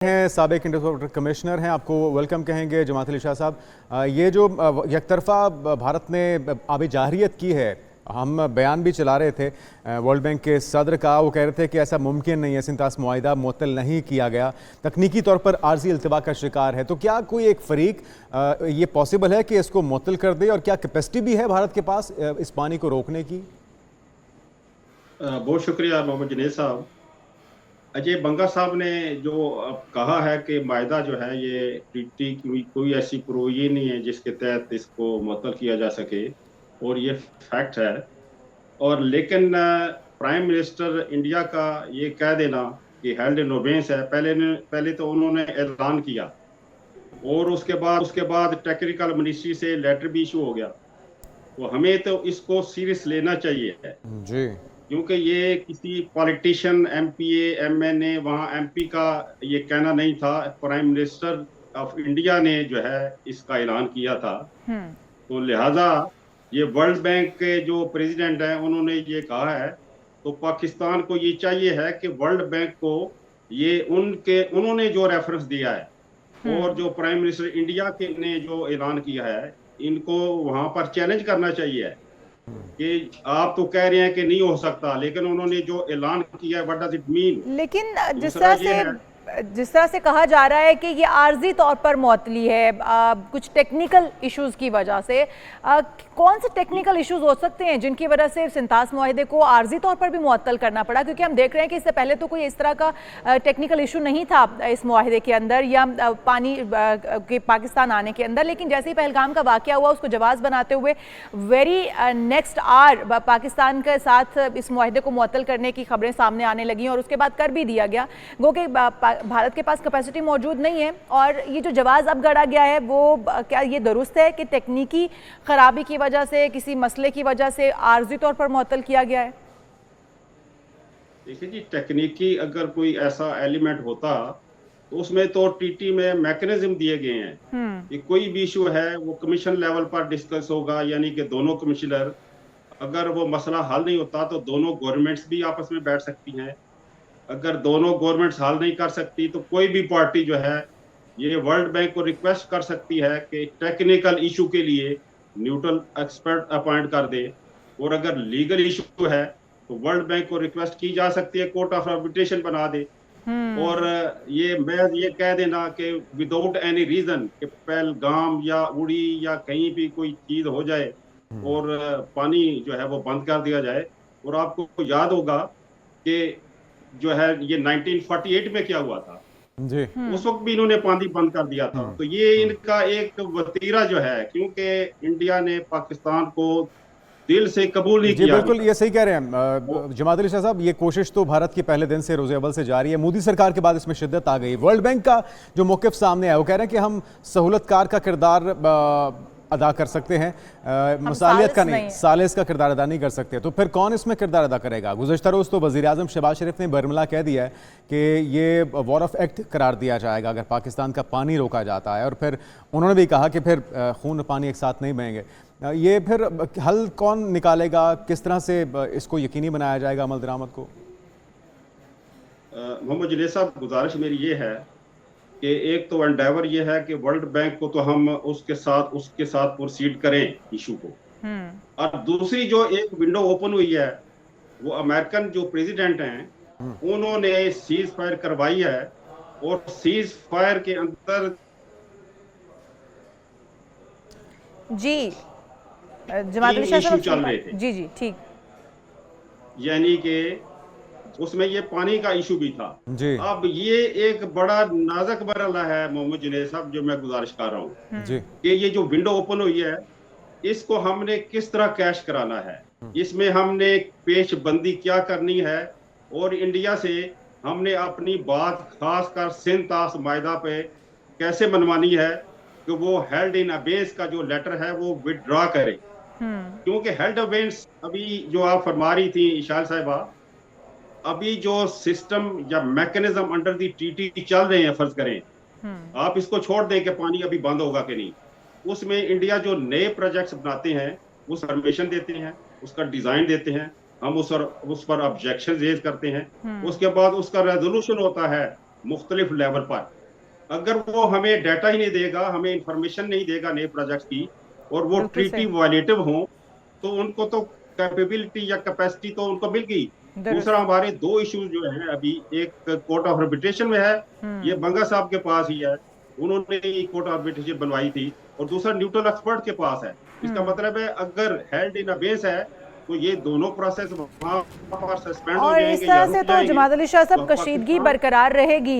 हैं साबिक inter commissioner हैं, आपको वेलकम कहेंगे जमात अली शाह साहब। ये जो यकतरफा भारत ने आबी जाहिरियत की है, हम बयान भी चला रहे थे वर्ल्ड बैंक के सदर का, वो कह रहे थे कि ऐसा मुमकिन नहीं है, सिंतास मुआहिदा मुअत्तल नहीं किया गया, तकनीकी तौर पर आर्जी अल्तवा का शिकार है। तो क्या कोई एक फरीक ये पॉसिबल है कि इसको मुअत्तल कर दे, और क्या कैपेसिटी भी है भारत के पास इस पानी को रोकने की? बहुत शुक्रिया मोहम्मद जुनैद साहब। अजय बंगा साहब ने जो अब कहा है कि मायदा जो है ये ट्रीटी की कोई ऐसी प्रोविजन नहीं है जिसके तहत इसको मुअत्तल किया जा सके, और ये फैक्ट है। और लेकिन प्राइम मिनिस्टर इंडिया का ये कह देना कि हेल्ड इन ओबेंस है, पहले तो उन्होंने ऐलान किया, और उसके बाद टेक्निकल मिनिस्ट्री से लेटर भी इशू हो गया। तो हमें तो इसको सीरियस लेना चाहिए जी। क्योंकि ये किसी पॉलिटिशियन, एमपीए, एमएनए, वहाँ एमपी का ये कहना नहीं था। प्राइम मिनिस्टर ऑफ इंडिया ने जो है इसका ऐलान किया था। तो लिहाजा ये वर्ल्ड बैंक के जो प्रेसिडेंट हैं उन्होंने ये कहा है, तो पाकिस्तान को ये चाहिए है कि वर्ल्ड बैंक को ये उन्होंने जो रेफरेंस दिया है और जो प्राइम मिनिस्टर इंडिया के ने जो ऐलान किया है, इनको वहां पर चैलेंज करना चाहिए कि आप तो कह रहे हैं कि नहीं हो सकता, लेकिन उन्होंने जो ऐलान किया है, व्हाट डज इट मीन। लेकिन दूसरा ये है, जिस तरह से कहा जा रहा है कि ये आर्जी तौर पर मुअत्तली है कुछ टेक्निकल इश्यूज की वजह से, कौन से टेक्निकल इश्यूज हो सकते हैं जिनकी वजह से सिंतास मुआहिदे को आर्जी तौर पर भी मुअत्तल करना पड़ा? क्योंकि हम देख रहे हैं कि इससे पहले तो कोई इस तरह का टेक्निकल इशू नहीं था इस मुआहिदे के अंदर या पानी के पाकिस्तान आने के अंदर, लेकिन जैसे ही पहलगाम का वाकया हुआ उसको जवाब बनाते हुए वेरी नेक्स्ट आवर पाकिस्तान के साथ इस मुआहिदे को मुअत्तल करने की खबरें सामने आने लगी और उसके बाद कर भी दिया गया। गो कि भारत के पास कैपेसिटी मौजूद नहीं है, और ये जो जवाब अब गढ़ा गया है वो क्या ये दुरुस्त है कि तकनीकी खराबी की वजह से, किसी मसले की वजह से आर्जी तौर पर मुअत्तल किया गया है? देखिए जी, तकनीकी अगर कोई ऐसा एलिमेंट होता तो उसमें तो टीटी में मैकेनिज्म दिए गए हैं कि कोई भी इशू है वो कमीशन लेवल पर डिस्कस होगा, यानी कि दोनों कमिश्नर, अगर वो मसला हल नहीं होता तो दोनों गवर्नमेंट्स भी आपस में बैठ सकती हैं। अगर दोनों गवर्नमेंट्स हल नहीं कर सकती तो कोई भी पार्टी जो है ये वर्ल्ड बैंक को रिक्वेस्ट कर सकती है कि टेक्निकल इशू के लिए न्यूट्रल एक्सपर्ट अपॉइंट कर दे, और अगर लीगल इशू है तो वर्ल्ड बैंक को रिक्वेस्ट की जा सकती है कोर्ट ऑफ आर्बिट्रेशन बना दे। और ये कह देना कि विदाउट एनी रीजन कि पहलगाम या उड़ी या कहीं भी कोई चीज हो जाए और पानी जो है वो बंद कर दिया जाए। और आपको याद होगा कि जो है ये 1948 में क्या हुआ था जी, उस वक्त भी इन्होंने पानी बंद कर दिया था। तो ये इनका एक वतीरा जो है, क्योंकि इंडिया ने पाकिस्तान को दिल से कबूल नहीं किया। बिल्कुल ये सही कह रहे हैं जमात अली शाह साहब, ये कोशिश तो भारत के पहले दिन से, रोज़े अव्वल से जारी है। मोदी सरकार के बाद इसमें शिद्दत आ गई। वर्ल्ड बैंक का जो मौक़िफ़ सामने आया वो कह रहे हैं कि हम सहूलतकार का किरदार अदा कर सकते हैं, मसालियत का नहीं, सालिस का किरदार अदा नहीं कर सकते। तो फिर कौन इसमें किरदार अदा करेगा? गुज़श्ता रोज़ तो वज़ीर आज़म शहबाज शरीफ ने बरमला कह दिया है कि ये वॉर ऑफ एक्ट करार दिया जाएगा अगर पाकिस्तान का पानी रोका जाता है, और फिर उन्होंने भी कहा कि फिर खून पानी एक साथ नहीं बहेंगे। ये फिर हल कौन निकालेगा? किस तरह से इसको यकीनी बनाया जाएगा अमल दरामद को? मोहम्मद जुनैद साहब, गुजारिश मेरी ये है कि एक तो एंडेवर ये है कि वर्ल्ड बैंक को तो हम उसके साथ प्रोसीड करें इशू को, और दूसरी जो एक विंडो ओपन हुई है वो अमेरिकन जो प्रेसिडेंट हैं उन्होंने सीज फायर करवाई है, और सीज फायर के अंदर जी जमात अली शाह साहब चल रहे थे। जी जी ठीक, यानी कि उसमें ये पानी का इशू भी था जी। अब ये एक बड़ा नाजुक मरहला है मोहम्मद जुनैद साहब, जो मैं गुजारिश कर रहा हूँ जी कि ये जो विंडो ओपन हुई है इसको हमने किस तरह कैश कराना है, इसमें हमने पेशबंदी क्या करनी है, और इंडिया से हमने अपनी बात खासकर सिंतास मुआहिदा पे कैसे मनवानी है कि वो हेल्ड इन अबेंस का जो लेटर है वो विड्रॉ करे। क्योंकि हेल्ड अबेंस अभी जो आप फरमा रही थी इशाल साहिबा, अभी जो सिस्टम या मैकेनिज्म अंडर दी टीटी चल रहे हैं, फर्ज करें आप इसको छोड़ दें कि पानी अभी बंद होगा कि नहीं, उसमें इंडिया जो नए प्रोजेक्ट्स बनाते हैं उस परमिशन देते हैं, उसका डिजाइन देते हैं, हम उस पर ऑब्जेक्शन रेज करते हैं, उसके बाद उसका रेजोल्यूशन होता है मुख्तलिफ लेवल पर। अगर वो हमें डाटा ही नहीं देगा, हमें इंफॉर्मेशन नहीं देगा नए प्रोजेक्ट की, और वो बिल्कुल ट्रीटी सही। वायलेटिव हो, तो उनको तो कैपेबिलिटी या कैपेसिटी तो उनको मिल गई। दुरुस्त। दूसरा, हमारे दो इश्यूज जो हैं अभी, एक कोर्ट ऑफ आर्बिट्रेशन में है, ये बंगा साहब के पास ही है, उन्होंने कोर्ट ऑफ आर्बिट्रेशन बनवाई थी, और दूसरा न्यूट्रल एक्सपर्ट के पास है। इसका मतलब है अगर हेल्ड इन अबेंस है तो ये दोनों प्रोसेस वहां पर सस्पेंड हो और जाएंगे इस या तरह रुक से तो जाएंगे। जमात अली शाह तो साहब कशीदगी पाकिस्तान बरकरार रहेगी।